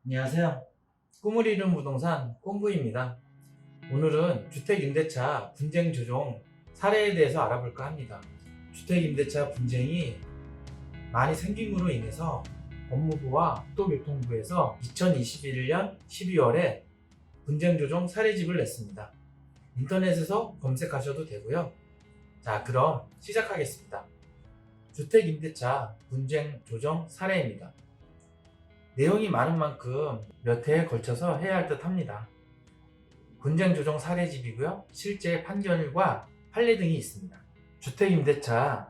안녕하세요. 꿈을 이룬 부동산 꼼부입니다. 오늘은 주택임대차 분쟁 조정 사례에 대해서 알아볼까 합니다. 주택임대차 분쟁이 많이 생김으로 인해서 법무부와 국토교통부에서 2021년 12월에 분쟁 조정 사례집을 냈습니다. 인터넷에서 검색하셔도 되고요. 자, 그럼 시작하겠습니다. 주택임대차 분쟁 조정 사례입니다. 내용이 많은 만큼 몇 해에 걸쳐서 해야 할 듯 합니다. 분쟁 조정 사례집이고요. 실제 판결과 판례 등이 있습니다. 주택임대차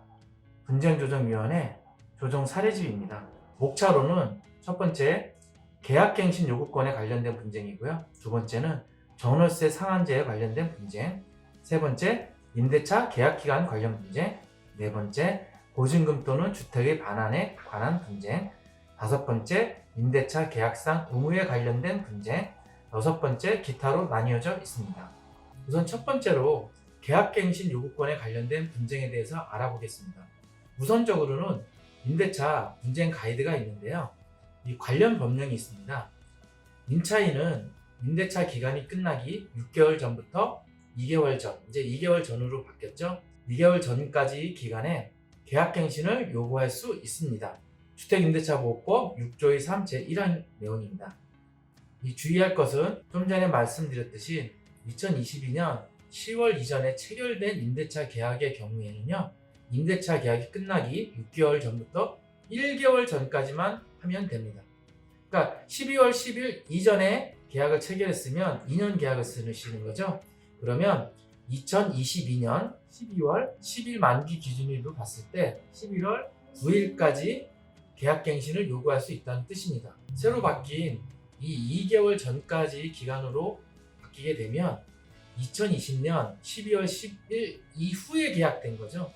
분쟁조정위원회 조정 사례집입니다. 목차로는 첫 번째, 계약갱신 요구권에 관련된 분쟁이고요. 두 번째는 전월세 상한제에 관련된 분쟁, 세 번째, 임대차 계약기간 관련 분쟁, 네 번째, 보증금 또는 주택의 반환에 관한 분쟁, 다섯 번째, 임대차 계약상 의무에 관련된 분쟁, 여섯 번째, 기타로 나뉘어져 있습니다. 우선 첫 번째로 계약갱신 요구권에 관련된 분쟁에 대해서 알아보겠습니다. 우선적으로는 임대차 분쟁 가이드가 있는데요. 이 관련 법령이 있습니다. 임차인은 임대차 기간이 끝나기 6개월 전부터 2개월 전, 이제 2개월 전으로 바뀌었죠. 2개월 전까지 기간에 계약갱신을 요구할 수 있습니다. 주택임대차보호법 6조의 3 제1항 내용입니다. 이 주의할 것은 좀 전에 말씀드렸듯이 2022년 10월 이전에 체결된 임대차 계약의 경우에는요, 임대차 계약이 끝나기 6개월 전부터 1개월 전까지만 하면 됩니다. 그러니까 12월 10일 이전에 계약을 체결했으면 2년 계약을 쓰시는 거죠. 그러면 2022년 12월 10일 만기 기준으로 봤을 때 11월 9일까지 계약갱신을 요구할 수 있다는 뜻입니다. 새로 바뀐 이 2개월 전까지 기간으로 바뀌게 되면 2020년 12월 10일 이후에 계약된 거죠.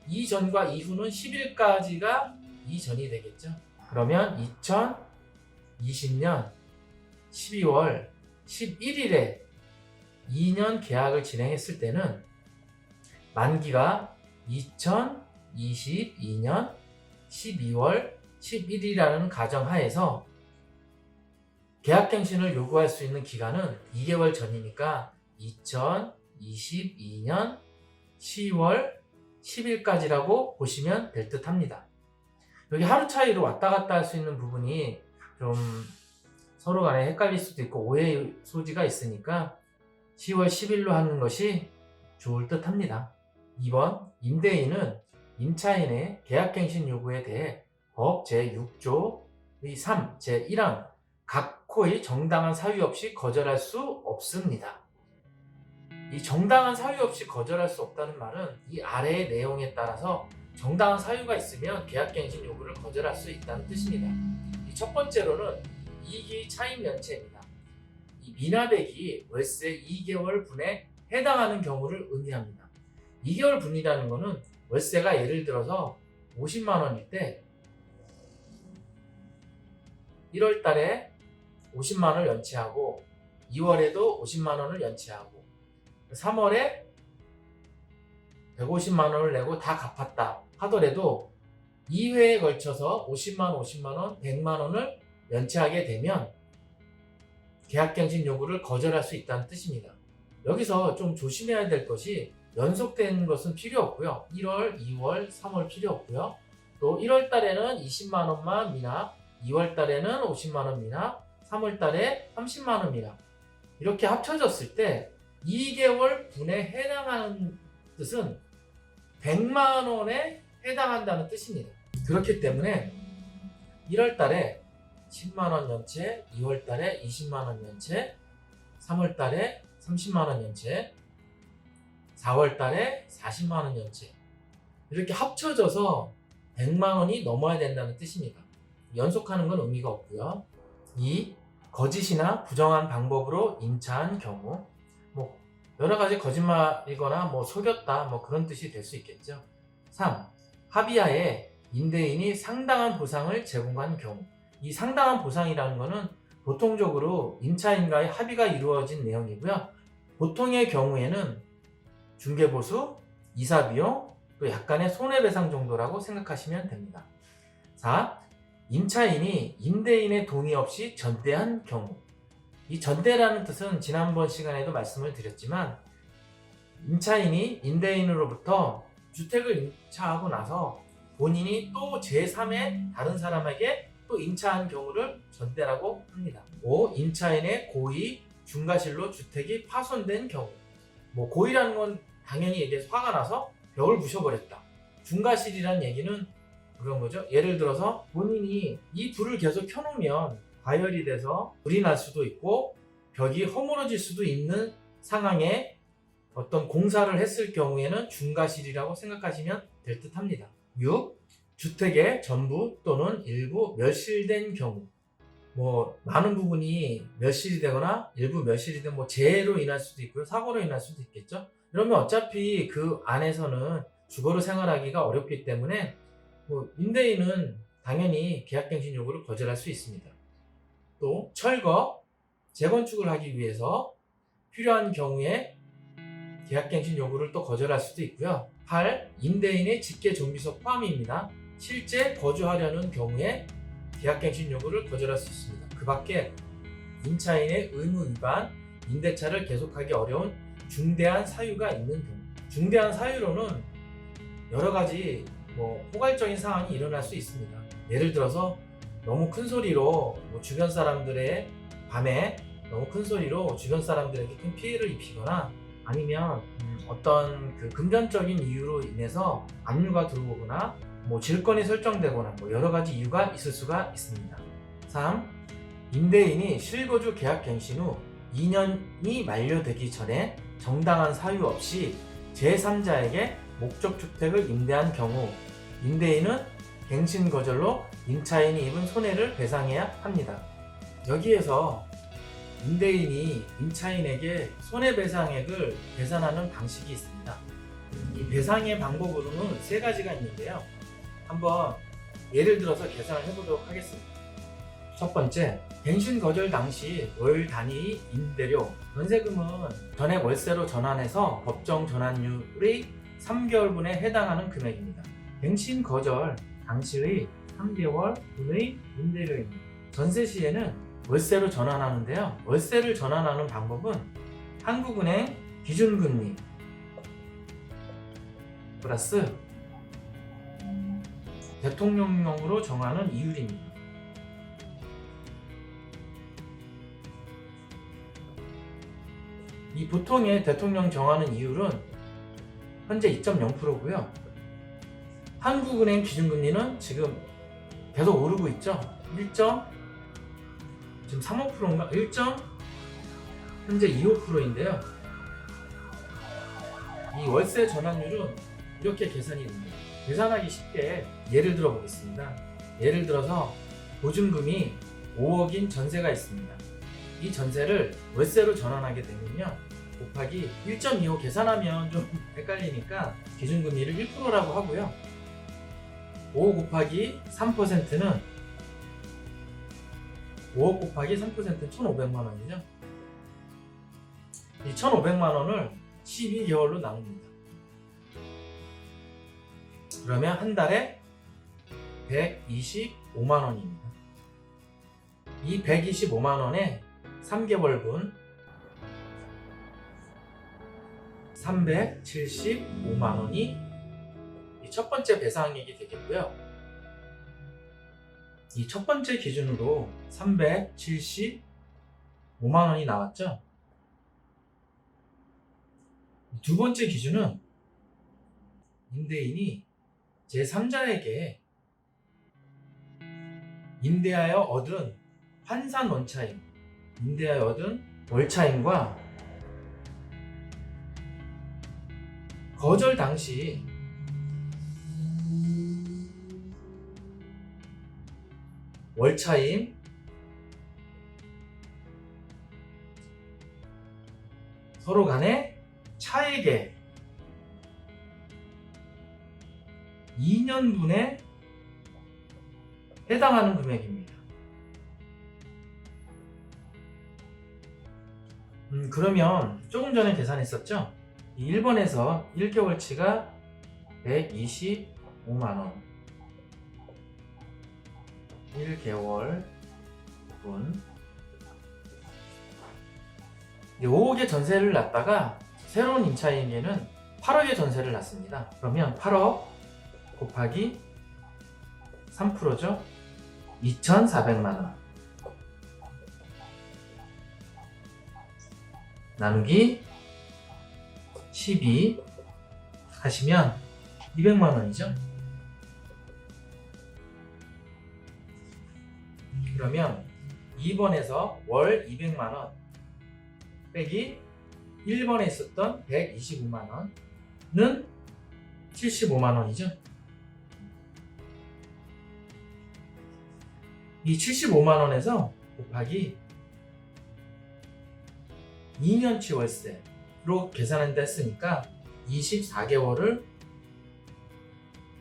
이전과 이후는 10일까지가 이전이 되겠죠. 그러면 2020년 12월 11일에 2년 계약을 진행했을 때는 만기가 2022년 12월 11일이라는 가정하에서 계약갱신을 요구할 수 있는 기간은 2개월 전이니까 2022년 10월 10일까지라고 보시면 될 듯 합니다. 여기 하루 차이로 왔다 갔다 할 수 있는 부분이 좀 서로 간에 헷갈릴 수도 있고 오해의 소지가 있으니까 10월 10일로 하는 것이 좋을 듯 합니다. 2번, 임대인은 임차인의 계약갱신 요구에 대해 법 제6조의 3 제1항 각호의 정당한 사유 없이 거절할 수 없습니다. 이 정당한 사유 없이 거절할 수 없다는 말은 이 아래의 내용에 따라서 정당한 사유가 있으면 계약갱신 요구를 거절할 수 있다는 뜻입니다. 이 첫 번째로는 이익의 차임 연체입니다. 이 미납액이 월세 2개월 분에 해당하는 경우를 의미합니다. 2개월 분이라는 것은 월세가 예를 들어서 50만 원일 때 1월 달에 50만 원을 연체하고 2월에도 50만 원을 연체하고 3월에 150만 원을 내고 다 갚았다 하더라도 2회에 걸쳐서 50만 원, 100만 원을 연체하게 되면 계약갱신 요구를 거절할 수 있다는 뜻입니다. 여기서 좀 조심해야 될 것이 연속된 것은 필요 없고요. 1월, 2월, 3월 필요 없고요. 또 1월 달에는 20만 원만 미납, 2월 달에는 50만 원 미납, 3월 달에 30만 원 미납. 이렇게 합쳐졌을 때 2개월 분에 해당하는 뜻은 100만 원에 해당한다는 뜻입니다. 그렇기 때문에 1월 달에 10만 원 연체, 2월 달에 20만 원 연체, 3월 달에 30만 원 연체, 4월 달에 40만 원 연체. 이렇게 합쳐져서 100만 원이 넘어야 된다는 뜻입니다. 연속하는 건 의미가 없고요. 2. 거짓이나 부정한 방법으로 임차한 경우. 여러 가지 거짓말이거나 속였다 그런 뜻이 될 수 있겠죠. 3. 합의하에 임대인이 상당한 보상을 제공한 경우. 이 상당한 보상이라는 것은 보통적으로 임차인과의 합의가 이루어진 내용이고요. 보통의 경우에는 중개보수, 이사비용, 또 약간의 손해배상 정도라고 생각하시면 됩니다. 4. 임차인이 임대인의 동의 없이 전대한 경우. 이 전대라는 뜻은 지난번 시간에도 말씀을 드렸지만 임차인이 임대인으로부터 주택을 임차하고 나서 본인이 또 제3의 다른 사람에게 또 임차한 경우를 전대라고 합니다. 5. 임차인의 고의, 중과실로 주택이 파손된 경우. 고의라는 건 당연히 얘기해서 화가 나서 벽을 부셔버렸다. 중과실이라는 얘기는 그런 거죠. 예를 들어서 본인이 이 불을 계속 켜놓으면 과열이 돼서 불이 날 수도 있고 벽이 허물어질 수도 있는 상황에 어떤 공사를 했을 경우에는 중과실이라고 생각하시면 될 듯 합니다. 6. 주택의 전부 또는 일부 멸실된 경우. 많은 부분이 멸실이 되거나 일부 멸실이 된 재해로 인할 수도 있고요. 사고로 인할 수도 있겠죠. 그러면 어차피 그 안에서는 주거로 생활하기가 어렵기 때문에 임대인은 당연히 계약갱신 요구를 거절할 수 있습니다. 또 철거, 재건축을 하기 위해서 필요한 경우에 계약갱신 요구를 또 거절할 수도 있고요. 8. 임대인의 직계종비소 포함입니다. 실제 거주하려는 경우에 계약갱신 요구를 거절할 수 있습니다. 그 밖에 임차인의 의무 위반, 임대차를 계속하기 어려운 중대한 사유가 있는 경우. 중대한 사유로는 여러 가지 포괄적인 상황이 일어날 수 있습니다. 예를 들어서 너무 큰 소리로 주변 사람들의 밤에 너무 큰 소리로 주변 사람들에게 큰 피해를 입히거나 아니면 어떤 금전적인 이유로 인해서 압류가 들어오거나 질권이 설정되거나 여러 가지 이유가 있을 수가 있습니다. 3. 임대인이 실거주 계약갱신 후 2년이 만료되기 전에 정당한 사유 없이 제3자에게 목적주택을 임대한 경우 임대인은 갱신 거절로 임차인이 입은 손해를 배상해야 합니다. 여기에서 임대인이 임차인에게 손해배상액을 계산하는 방식이 있습니다. 이 배상의 방법으로는 3가지가 있는데요. 한번 예를 들어서 계산을 해보도록 하겠습니다. 첫 번째, 갱신 거절 당시 월 단위 임대료, 전세금은 전액 월세로 전환해서 법정 전환율의 3개월분에 해당하는 금액입니다. 갱신 거절 당시의 3개월분의 임대료입니다. 전세 시에는 월세로 전환하는데요. 월세를 전환하는 방법은 한국은행 기준금리 플러스 대통령령으로 정하는 이율입니다. 이 보통의 대통령 정하는 이율은 현재 2.0%고요. 한국은행 기준금리는 지금 계속 오르고 있죠. 지금 3.5%인가? 현재 2.5%인데요. 이 월세 전환율은 이렇게 계산이 됩니다. 계산하기 쉽게 예를 들어 보겠습니다. 예를 들어서 보증금이 5억인 전세가 있습니다. 이 전세를 월세로 전환하게 되면요. 곱하기 1.25 계산하면 좀 헷갈리니까 기준금리를 1%라고 하고요. 5 곱하기 3%는 5억 곱하기 3%는 1,500만 원이죠. 이 1,500만 원을 12개월로 나눕니다. 그러면 한 달에 125만 원입니다. 이 125만 원에 3개월분 375만 원이 첫 번째 배상액이 되겠고요. 이 첫 번째 기준으로 375만 원이 나왔죠. 두 번째 기준은 임대인이 제3자에게 임대하여 얻은 환산 원차임, 임대하여 얻은 월차임과 거절 당시 월차임, 서로 간의 차액에 2년분에 해당하는 금액입니다. 그러면 조금 전에 계산했었죠? 이 1번에서 1개월치가 125만원, 1개월 분 5억의 전세를 놨다가 새로운 임차인에게는 8억의 전세를 놨습니다. 그러면 8억 곱하기 3%죠. 2,400만원 나누기 12 하시면 200만원이죠. 그러면 2번에서 월 200만원 빼기 1번에 있었던 125만원은 75만원이죠. 이 75만원에서 곱하기 2년치 월세로 계산한다 했으니까 24개월을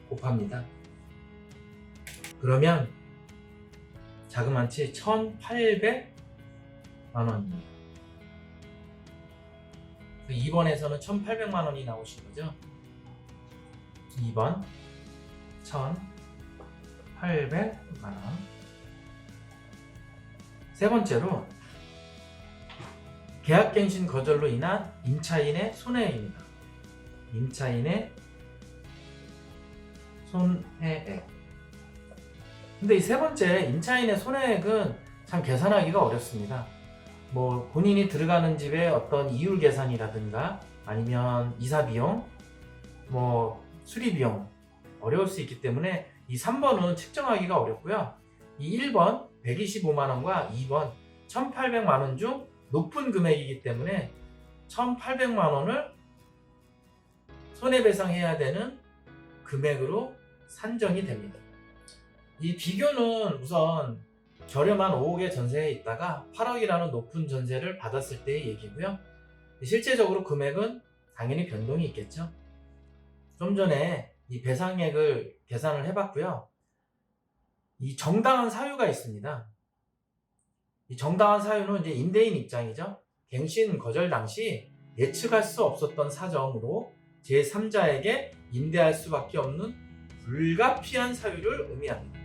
곱합니다. 그러면 자그마치 1,800만원입니다. 2번에서는 1,800만원이 나오신 거죠. 2번 1,800만원. 세 번째로 계약갱신 거절로 인한 임차인의 손해액입니다. 임차인의 손해액. 근데 이 세 번째 임차인의 손해액은 참 계산하기가 어렵습니다. 뭐 본인이 들어가는 집의 어떤 이율 계산이라든가 아니면 이사 비용, 뭐 수리 비용 어려울 수 있기 때문에 이 3번은 측정하기가 어렵고요. 이 1번 125만원과 2번 1,800만원 중 높은 금액이기 때문에 1,800만원을 손해배상해야 되는 금액으로 산정이 됩니다. 이 비교는 우선 저렴한 5억의 전세에 있다가 8억이라는 높은 전세를 받았을 때의 얘기고요. 실제적으로 금액은 당연히 변동이 있겠죠. 좀 전에 이 배상액을 계산을 해봤고요. 이 정당한 사유가 있습니다. 이 정당한 사유는 이제 임대인 입장이죠. 갱신 거절 당시 예측할 수 없었던 사정으로 제3자에게 임대할 수밖에 없는 불가피한 사유를 의미합니다.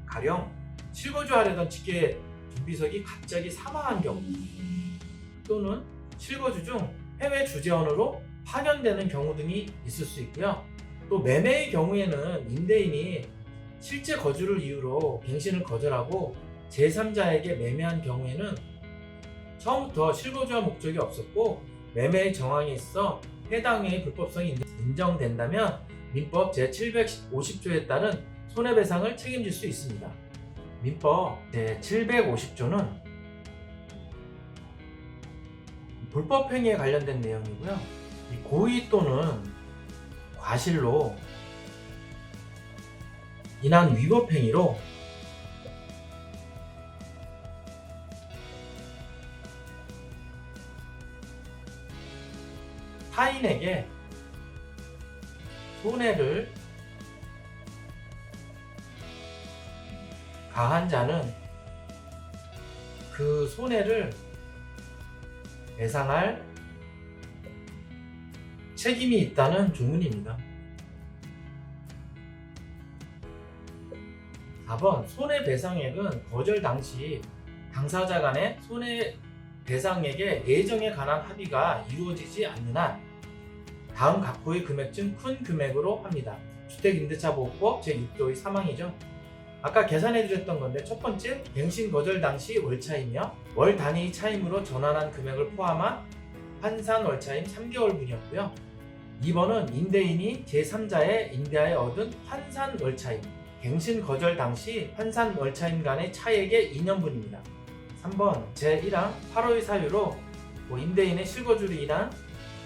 가령 실거주하려던 직계 준비석이 갑자기 사망한 경우, 또는 실거주 중 해외 주재원으로 파견되는 경우 등이 있을 수 있고요. 또 매매의 경우에는 임대인이 실제 거주를 이유로 갱신을 거절하고 제3자에게 매매한 경우에는 처음부터 실거주할 목적이 없었고 매매의 정황에 있어 해당의 불법성이 인정된다면 민법 제750조에 따른 손해배상을 책임질 수 있습니다. 민법 제750조는 불법행위에 관련된 내용이고요. 고의 또는 과실로 인한 위법행위로 타인에게 손해를 가한 자는 그 손해를 배상할 책임이 있다는 조문입니다. 4번 손해배상액은 거절 당시 당사자 간의 손해배상액의 예정에 관한 합의가 이루어지지 않는 한 다음 각호의 금액 중 큰 금액으로 합니다. 주택임대차보호법 제6조의 3항이죠. 아까 계산해드렸던 건데, 첫 번째, 갱신 거절 당시 월차이며 월 단위 차임으로 전환한 금액을 포함한 환산 월차임 3개월분이었고요. 2번은 임대인이 제3자의 임대하에 얻은 환산 월차임, 갱신 거절 당시 환산 월차임 간의 차액의 2년분입니다. 3번 제1항 8호의 사유로 임대인의 실거주로 인한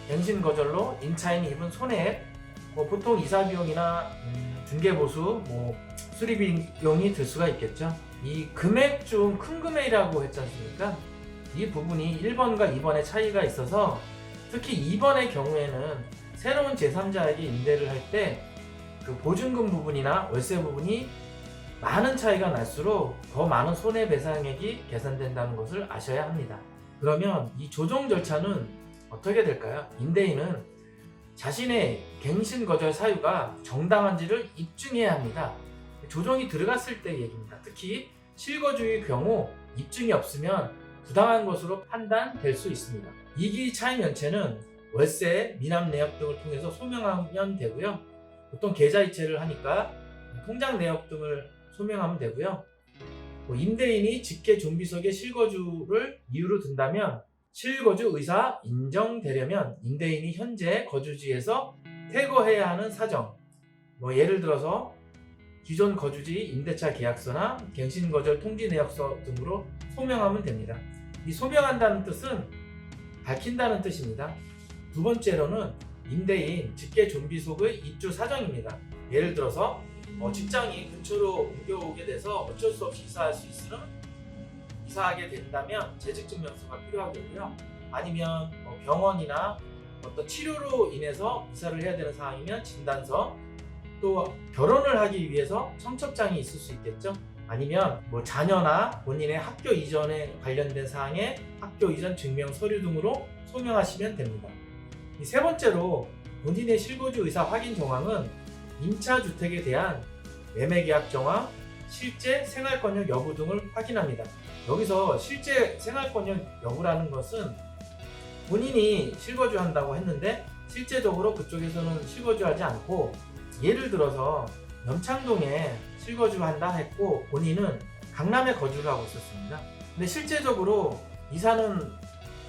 갱신 거절로 임차인이 입은 손해액, 보통 이사 비용이나 중개보수, 수리 비용이 들 수가 있겠죠. 이 금액 중 큰 금액이라고 했지 않습니까? 이 부분이 1번과 2번의 차이가 있어서 특히 2번의 경우에는 새로운 제3자에게 임대를 할 때 그 보증금 부분이나 월세 부분이 많은 차이가 날수록 더 많은 손해배상액이 계산된다는 것을 아셔야 합니다. 그러면 이 조정 절차는 어떻게 될까요? 임대인은 자신의 갱신 거절 사유가 정당한지를 입증해야 합니다. 조정이 들어갔을 때 얘기입니다. 특히 실거주의 경우 입증이 없으면 부당한 것으로 판단될 수 있습니다. 이기 차임 연체는 월세, 미납 내역 등을 통해서 소명하면 되고요. 보통 계좌이체를 하니까 통장 내역 등을 소명하면 되고요. 임대인이 직계 존비속에 실거주를 이유로 든다면 실거주 의사 인정되려면 임대인이 현재 거주지에서 퇴거해야 하는 사정, 예를 들어서 기존 거주지 임대차 계약서나 갱신거절 통지 내역서 등으로 소명하면 됩니다. 이 소명한다는 뜻은 밝힌다는 뜻입니다. 두 번째로는 임대인 직계 존비속의 입주 사정입니다. 예를 들어서 직장이 근처로 옮겨오게 돼서 어쩔 수 없이 이사하게 된다면 재직증명서가 필요하겠고요. 아니면 병원이나 어떤 치료로 인해서 이사를 해야 되는 상황이면 진단서, 또 결혼을 하기 위해서 청첩장이 있을 수 있겠죠. 아니면 자녀나 본인의 학교 이전에 관련된 사항에 학교 이전 증명 서류 등으로 소명하시면 됩니다. 세 번째로 본인의 실거주 의사 확인 정황은 임차 주택에 대한 매매 계약 정황, 실제 생활권역 여부 등을 확인합니다. 여기서 실제 생활권역 여부라는 것은 본인이 실거주한다고 했는데 실제적으로 그쪽에서는 실거주하지 않고, 예를 들어서 염창동에 실거주한다 했고 본인은 강남에 거주를 하고 있었습니다. 근데 실제적으로 이사는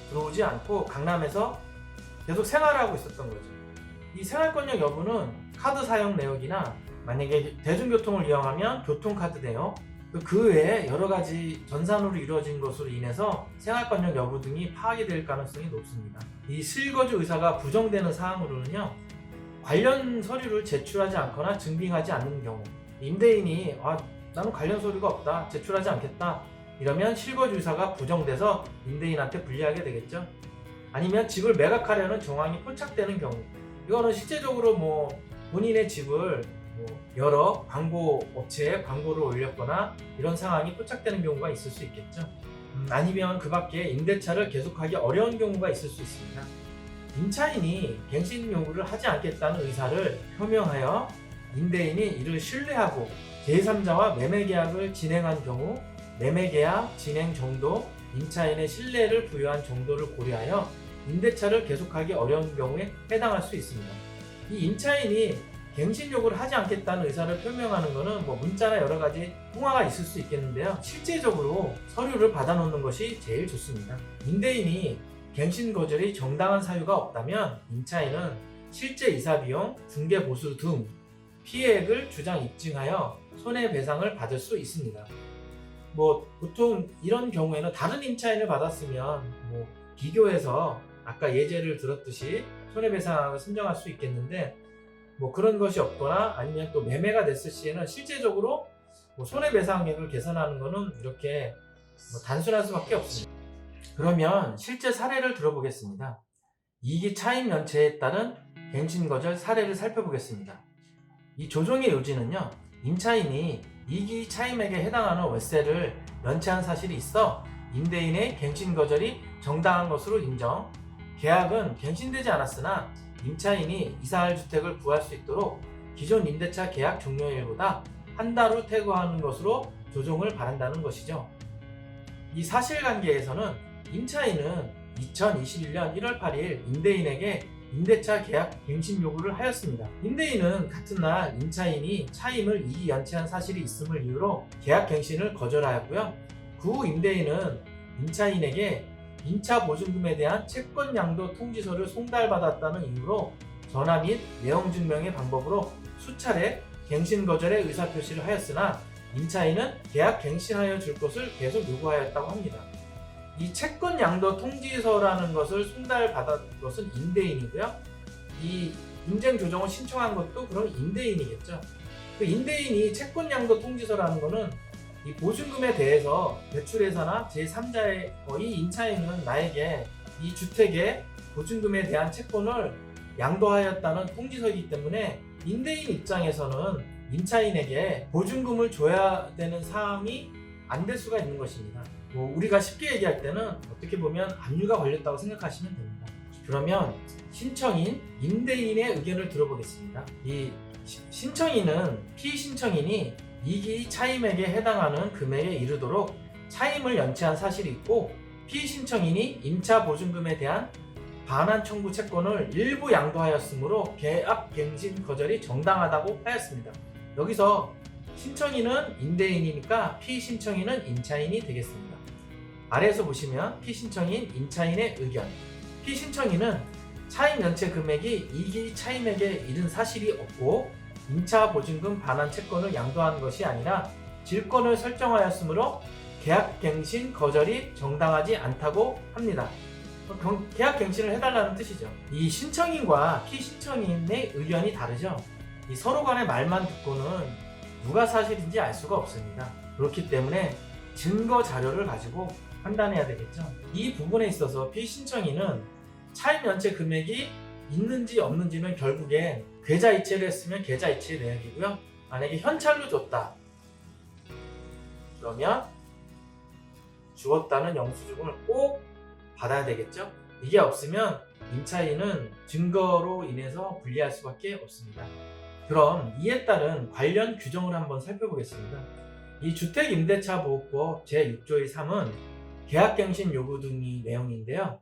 들어오지 않고 강남에서 계속 생활하고 있었던 거죠. 이 생활권역 여부는 카드 사용 내역이나 만약에 대중교통을 이용하면 교통카드 내역, 그 외에 여러 가지 전산으로 이루어진 것으로 인해서 생활권역 여부 등이 파악이 될 가능성이 높습니다. 이 실거주 의사가 부정되는 사항으로는요, 관련 서류를 제출하지 않거나 증빙하지 않는 경우, 임대인이 나는 관련 서류가 없다, 제출하지 않겠다 이러면 실거주 의사가 부정돼서 임대인한테 불리하게 되겠죠. 아니면 집을 매각하려는 정황이 포착되는 경우, 이거는 실제적으로 본인의 집을 여러 광고 업체에 광고를 올렸거나 이런 상황이 포착되는 경우가 있을 수 있겠죠. 아니면 그 밖에 임대차를 계속하기 어려운 경우가 있을 수 있습니다. 임차인이 갱신 요구를 하지 않겠다는 의사를 표명하여 임대인이 이를 신뢰하고 제3자와 매매계약을 진행한 경우 매매계약 진행 정도, 임차인의 신뢰를 부여한 정도를 고려하여 임대차를 계속하기 어려운 경우에 해당할 수 있습니다. 이 임차인이 갱신 요구를 하지 않겠다는 의사를 표명하는 것은 문자나 여러 가지 통화가 있을 수 있겠는데요. 실제적으로 서류를 받아놓는 것이 제일 좋습니다. 임대인이 갱신 거절이 정당한 사유가 없다면 임차인은 실제 이사 비용, 중개 보수 등 피해액을 주장 입증하여 손해배상을 받을 수 있습니다. 보통 이런 경우에는 다른 임차인을 받았으면 비교해서 아까 예제를 들었듯이 손해배상을 선정할 수 있겠는데, 그런 것이 없거나 아니면 또 매매가 됐을 시에는 실제적으로 손해배상액을 계산하는 것은 이렇게 단순할 수밖에 없습니다. 그러면 실제 사례를 들어보겠습니다. 이기 차임 연체에 따른 갱신 거절 사례를 살펴보겠습니다. 이 조정의 요지는요, 임차인이 이기 차임액에 해당하는 월세를 연체한 사실이 있어 임대인의 갱신 거절이 정당한 것으로 인정, 계약은 갱신되지 않았으나 임차인이 이사할 주택을 구할 수 있도록 기존 임대차 계약 종료일보다 한 달 후 퇴거하는 것으로 조정을 바란다는 것이죠. 이 사실관계에서는 임차인은 2021년 1월 8일 임대인에게 임대차 계약 갱신 요구를 하였습니다. 임대인은 같은 날 임차인이 차임을 이기 연체한 사실이 있음을 이유로 계약 갱신을 거절하였고요. 그 후 임대인은 임차인에게 임차 보증금에 대한 채권 양도 통지서를 송달받았다는 이유로 전화 및 내용 증명의 방법으로 수차례 갱신 거절의 의사표시를 하였으나 임차인은 계약 갱신하여 줄 것을 계속 요구하였다고 합니다. 이 채권 양도 통지서라는 것을 송달받은 것은 임대인이고요. 이 임쟁 조정을 신청한 것도 그럼 임대인이겠죠. 그 임대인이 채권 양도 통지서라는 것은 이 보증금에 대해서 대출회사나 제3자의 이 임차인은 나에게 이 주택의 보증금에 대한 채권을 양도하였다는 통지서이기 때문에 임대인 입장에서는 임차인에게 보증금을 줘야 되는 사항이 안 될 수가 있는 것입니다. 우리가 쉽게 얘기할 때는 어떻게 보면 압류가 걸렸다고 생각하시면 됩니다. 그러면 신청인 임대인의 의견을 들어보겠습니다. 이 신청인은 피신청인이 이기 차임액에 해당하는 금액에 이르도록 차임을 연체한 사실이 있고 피신청인이 임차 보증금에 대한 반환 청구 채권을 일부 양도하였으므로 계약갱신 거절이 정당하다고 하였습니다. 여기서 신청인은 임대인이니까 피신청인은 임차인이 되겠습니다. 아래에서 보시면 피신청인, 임차인의 의견. 피신청인은 차임 연체 금액이 이기 차임액에 이른 사실이 없고 임차 보증금 반환 채권을 양도한 것이 아니라 질권을 설정하였으므로 계약갱신 거절이 정당하지 않다고 합니다. 계약갱신을 해달라는 뜻이죠. 이 신청인과 피신청인의 의견이 다르죠. 이 서로 간의 말만 듣고는 누가 사실인지 알 수가 없습니다. 그렇기 때문에 증거 자료를 가지고 판단해야 되겠죠. 이 부분에 있어서 피신청인은 차임 연체 금액이 있는지 없는지는 결국엔 계좌이체를 했으면 계좌이체 내역이고요. 만약에 현찰로 줬다 그러면 주었다는 영수증을 꼭 받아야 되겠죠. 이게 없으면 임차인은 증거로 인해서 불리할 수밖에 없습니다. 그럼 이에 따른 관련 규정을 한번 살펴보겠습니다. 이 주택임대차보호법 제6조의 3은 계약갱신 요구 등의 내용인데요.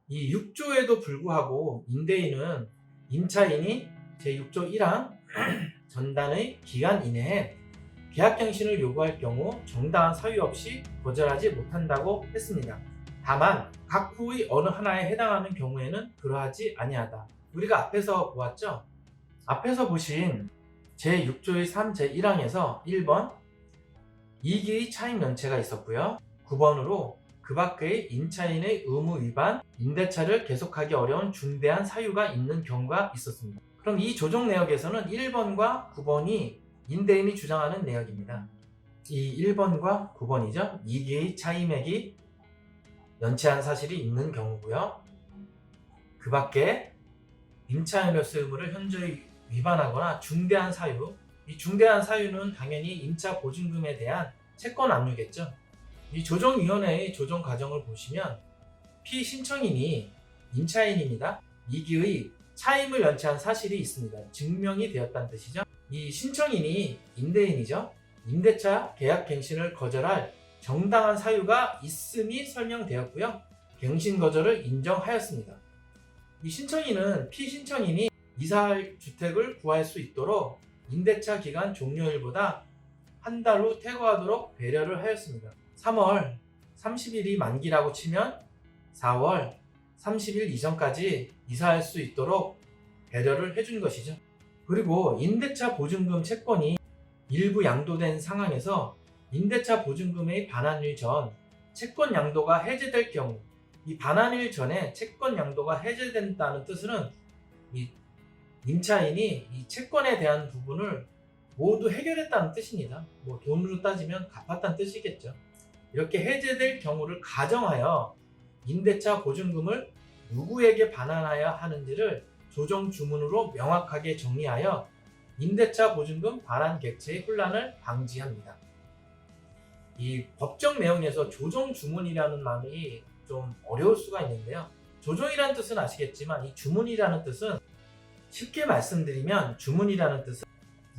이 6조에도 불구하고 임대인은 임차인이 제6조 1항 전단의 기간 이내에 계약갱신을 요구할 경우 정당한 사유 없이 거절하지 못한다고 했습니다. 다만 각 후의 어느 하나에 해당하는 경우에는 그러하지 아니하다. 우리가 앞에서 보았죠? 앞에서 보신 제6조의 3 제1항에서 1번 이기의 차임 연체가 있었고요. 9번으로 그 밖의 임차인의 의무 위반, 임대차를 계속하기 어려운 중대한 사유가 있는 경우가 있었습니다. 그럼 이 조정 내역에서는 1번과 9번이 임대인이 주장하는 내역입니다. 이 1번과 9번이죠. 이기의 차임액이 연체한 사실이 있는 경우고요. 그 밖에 임차인으로서의 의무를 현저히 위반하거나 중대한 사유, 이 중대한 사유는 당연히 임차 보증금에 대한 채권 압류겠죠. 이 조정위원회의 조정 과정을 보시면 피신청인이 임차인입니다. 이기의 차임을 연체한 사실이 있습니다. 증명이 되었다는 뜻이죠. 이 신청인이 임대인이죠. 임대차 계약갱신을 거절할 정당한 사유가 있음이 설명되었고요. 갱신 거절을 인정하였습니다. 이 신청인은 피신청인이 이사할 주택을 구할 수 있도록 임대차 기간 종료일보다 한 달 후 퇴거하도록 배려를 하였습니다. 3월 30일이 만기라고 치면 4월 30일 이전까지 이사할 수 있도록 배려를 해준 것이죠. 그리고 임대차 보증금 채권이 일부 양도된 상황에서 임대차 보증금의 반환일 전 채권 양도가 해제될 경우, 이 반환일 전에 채권 양도가 해제된다는 뜻은 이 임차인이 이 채권에 대한 부분을 모두 해결했다는 뜻입니다. 뭐 돈으로 따지면 갚았다는 뜻이겠죠. 이렇게 해제될 경우를 가정하여 임대차 보증금을 누구에게 반환하여야 하는지를 조정 주문으로 명확하게 정리하여 임대차 보증금 반환 객체의 혼란을 방지합니다. 이 법정 내용에서 조정 주문이라는 말이 좀 어려울 수가 있는데요. 조정이라는 뜻은 아시겠지만 이 주문이라는 뜻은 쉽게 말씀드리면 주문이라는 뜻은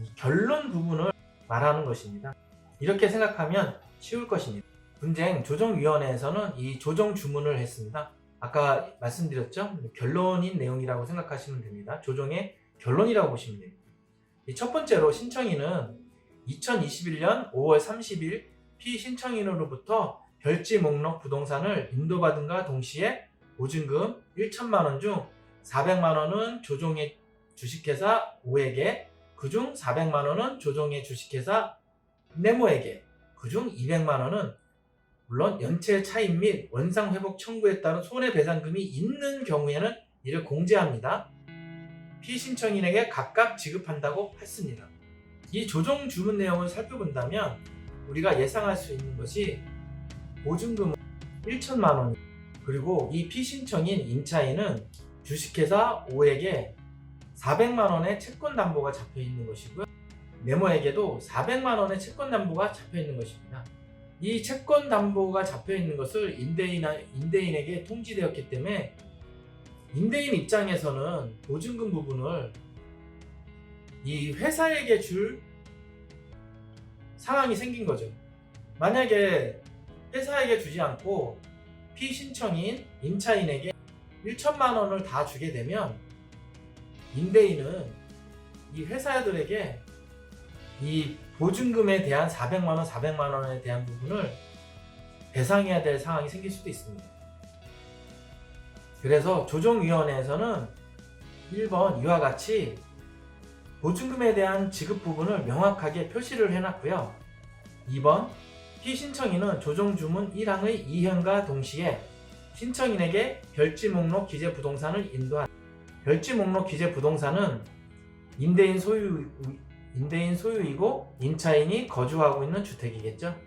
이 결론 부분을 말하는 것입니다. 이렇게 생각하면 쉬울 것입니다. 분쟁 조정위원회에서는 이 조정 주문을 했습니다. 아까 말씀드렸죠? 결론인 내용이라고 생각하시면 됩니다. 조정의 결론이라고 보시면 됩니다. 첫 번째로 신청인은 2021년 5월 30일 피신청인으로부터 별지 목록 부동산을 인도받은과 동시에 보증금 1천만 원 중 400만 원은 조정의 주식회사 O에게, 그중 400만 원은 조정의 주식회사 네모에게, 그중 200만 원은 물론 연체 차임 및 원상 회복 청구에 따른 손해배상금이 있는 경우에는 이를 공제합니다. 피신청인에게 각각 지급한다고 했습니다. 이 조정 주문 내용을 살펴본다면 우리가 예상할 수 있는 것이 보증금은 1천만 원, 그리고 이 피신청인 임차인은 주식회사 O에게 400만 원의 채권 담보가 잡혀 있는 것이고요. 네모에게도 400만 원의 채권 담보가 잡혀 있는 것입니다. 이 채권 담보가 잡혀 있는 것을 임대인에게 통지되었기 때문에 임대인 입장에서는 보증금 부분을 이 회사에게 줄 상황이 생긴 거죠. 만약에 회사에게 주지 않고 피신청인 임차인에게 1천만 원을 다 주게 되면 임대인은 이 회사들에게 이 보증금에 대한 400만 원에 대한 부분을 배상해야 될 상황이 생길 수도 있습니다. 그래서 조정위원회에서는 1번 이와 같이 보증금에 대한 지급 부분을 명확하게 표시를 해놨고요. 2번 피신청인은 조정주문 1항의 2현과 동시에 신청인에게 별지 목록 기재 부동산을 인도한다. 별지 목록 기재 부동산은 임대인 소유이고 임차인이 거주하고 있는 주택이겠죠.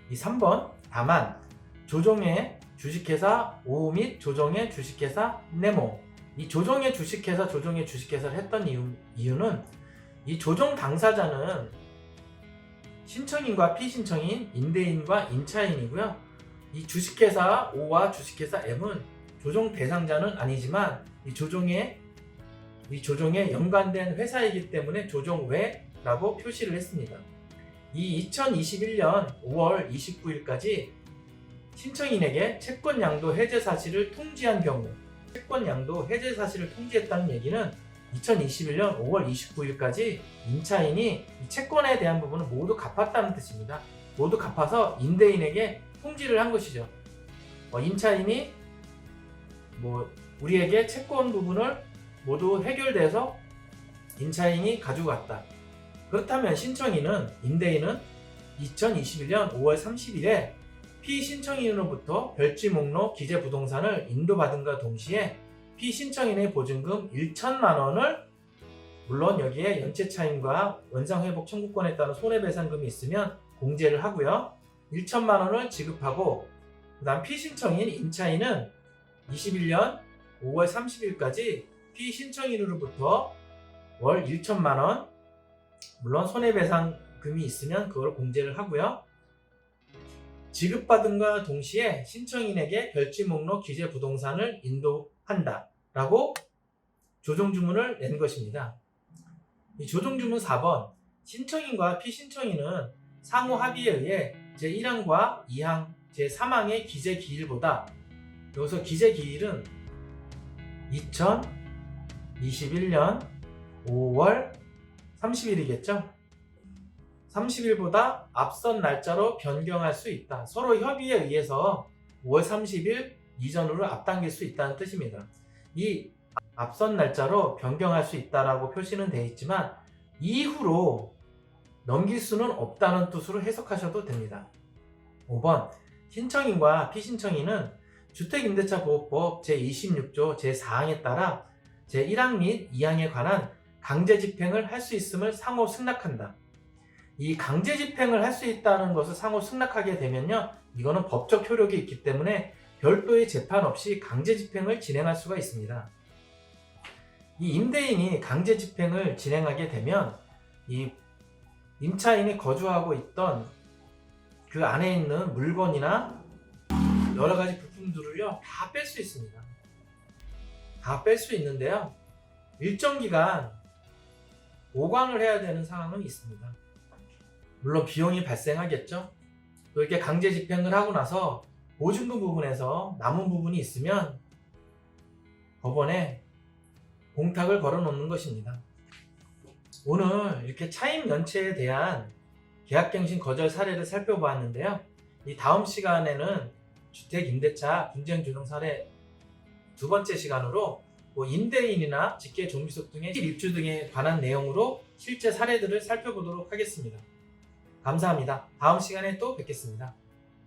이 3번 다만 조정의 주식회사 O 및 조정의 주식회사 네모, 이 조정의 주식회사를 했던 이유는 이 조정 당사자는 신청인과 피신청인, 임대인과 임차인이고요. 이 주식회사 O와 주식회사 M은 조정 대상자는 아니지만 이 조정에 연관된 회사이기 때문에 조정외라고 표시를 했습니다. 이 2021년 5월 29일까지 신청인에게 채권양도 해제 사실을 통지한 경우, 채권양도 해제 사실을 통지했다는 얘기는 2021년 5월 29일까지 임차인이 이 채권에 대한 부분을 모두 갚았다는 뜻입니다. 모두 갚아서 임대인에게 통지를 한 것이죠. 임차인이 우리에게 채권 부분을 모두 해결돼서 임차인이 가지고 갔다. 그렇다면 임대인은 2021년 5월 30일에 피신청인으로부터 별지 목록 기재 부동산을 인도받은과 동시에 피신청인의 보증금 1천만 원을, 물론 여기에 연체차임과 원상회복 청구권에 따른 손해배상금이 있으면 공제를 하고요. 1천만 원을 지급하고, 그 다음 피신청인 임차인은 21년 5월 30일까지 피신청인으로부터 월 1천만 원, 물론 손해배상금이 있으면 그걸 공제를 하고요. 지급받은과 동시에 신청인에게 별지 목록 기재 부동산을 인도한다 라고 조정주문을 낸 것입니다. 이 조정주문 4번, 신청인과 피신청인은 상호 합의에 의해 제1항과 2항, 제3항의 기재 기일보다, 여기서 기재 기일은 2021년 5월 30일이겠죠? 30일보다 앞선 날짜로 변경할 수 있다. 서로 협의에 의해서 5월 30일 이전으로 앞당길 수 있다는 뜻입니다. 이 앞선 날짜로 변경할 수 있다라고 표시는 되어 있지만 이후로 넘길 수는 없다는 뜻으로 해석하셔도 됩니다. 5번, 신청인과 피신청인은 주택임대차보호법 제26조 제4항에 따라 제1항 및 2항에 관한 강제 집행을 할 수 있음을 상호 승낙한다. 이 강제 집행을 할 수 있다는 것을 상호 승낙하게 되면요, 이거는 법적 효력이 있기 때문에 별도의 재판 없이 강제 집행을 진행할 수가 있습니다. 이 임대인이 강제 집행을 진행하게 되면 이 임차인이 거주하고 있던 그 안에 있는 물건이나 여러 가지 부품들을요 다 뺄 수 있습니다. 다 뺄 수 있는데요, 일정 기간 보관을 해야 되는 상황은 있습니다. 물론 비용이 발생하겠죠. 또 이렇게 강제 집행을 하고 나서 보증금 부분에서 남은 부분이 있으면 법원에 공탁을 걸어 놓는 것입니다. 오늘 이렇게 차임 연체에 대한 계약갱신 거절 사례를 살펴보았는데요. 이 다음 시간에는 주택임대차 분쟁조정 사례 두 번째 시간으로 임대인이나 직계종비속 등의 입주 등에 관한 내용으로 실제 사례들을 살펴보도록 하겠습니다. 감사합니다. 다음 시간에 또 뵙겠습니다.